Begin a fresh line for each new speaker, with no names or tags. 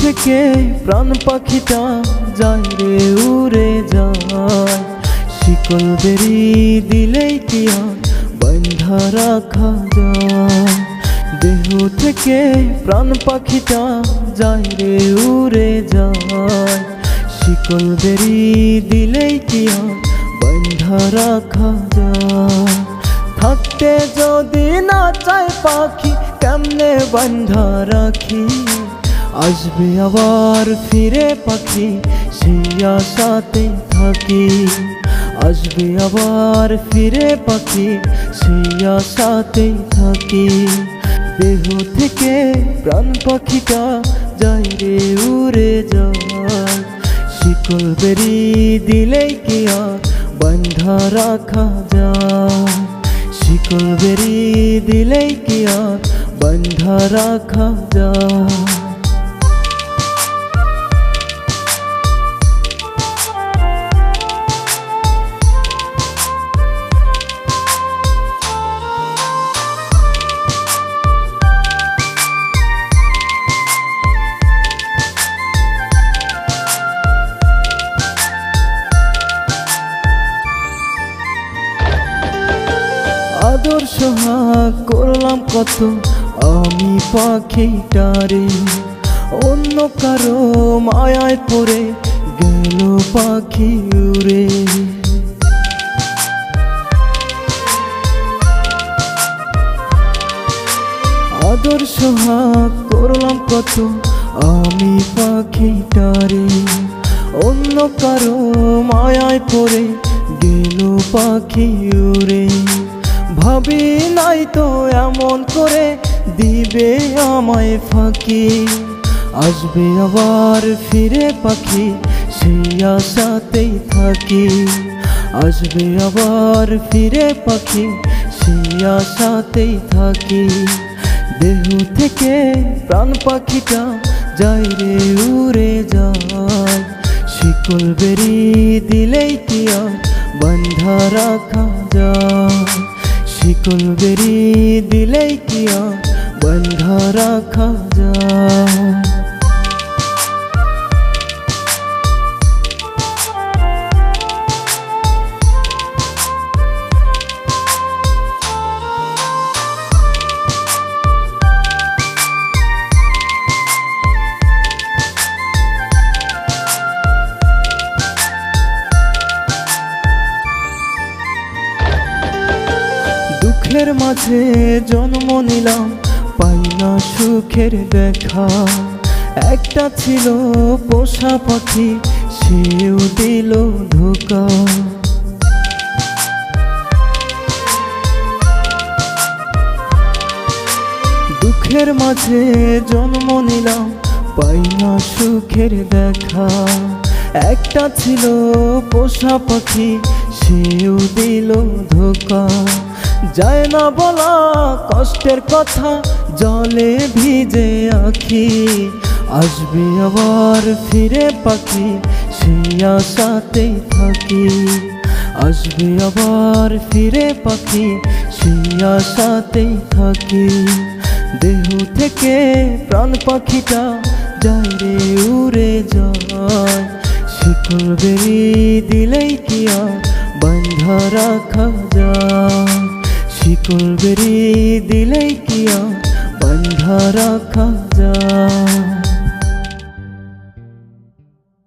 থেকে প্রাণ পাখিটা যায় রে উড়ে যায়, শিকল বেরি দিলেই কি আর বাঁধা রাখা যায়। দেহ থেকে প্রাণ পাখিটা যায় রে উড়ে যায়, শিকল বেরি দিলেই কি আর বাঁধা রাখা যায়। থাকতে যদি না চায় পাখি কেমনে বাঁধা রাখি, আসবে আবার ফিরে পাখি সেই আশাতে থাকি। আসবে আবার ফিরে পাখি সেই আশাতে থাকি। দেহ থেকে প্রাণ পাখিটা যায় রে উড়ে যায়, শিকল বেরি দিলেই কি আর বাঁধা রাখা যায়। শিকল বেরি দিলেই কি আর বাঁধা রাখা যায়। আদর সোহাগ করলাম কত আমি পাখিটারে, অন্য কারো মায়ায় পড়ে গেল পাখি উড়ে। আদর সোহাগ করলাম কত আমি পাখিটারে, অন্য কারো মায়ায় পড়ে গেল পাখি উড়ে। ভাবি নাই তো এমন করে দিবে আমায় ফাঁকি, আসবে আবার ফিরে পাখি সেই আশাতেই থাকি। আসবে আবার ফিরে পাখি সেই আশাতেই থাকি। দেহ থেকে প্রাণ পাখিটা যায় রে উড়ে যায়, শিকল বেরি দিলেই কি আর বাঁধা রাখা যায়। শিকল বেরি দিলেই কি আর বাঁধা রাখা যায়। দুঃখের মাঝে জন্ম নিলাম পাই না সুখের দেখা, একটা ছিল পোষা পাখি সেও দিল ধোঁকা। দুঃখের মাঝে জন্ম নিলাম পাই না সুখের দেখা, একটা ছিল পোষা পাখি সেও দিল ধোঁকা। যায় না বলা কষ্টের কথা জলে ভিজে আখি, আসবে আবার ফিরে পাখি সেই আশাতেই থাকি। আসবে আবার ফিরে পাখি সেই আশাতেই থাকি। দেহ থেকে প্রাণ পাখিটা যায় রে উড়ে যায়, শিকল বেরি দিলেই কি আর বাঁধা রাখা যায়। শিকল বেরি দিলেই কি আর বাঁধা রাখা যায়।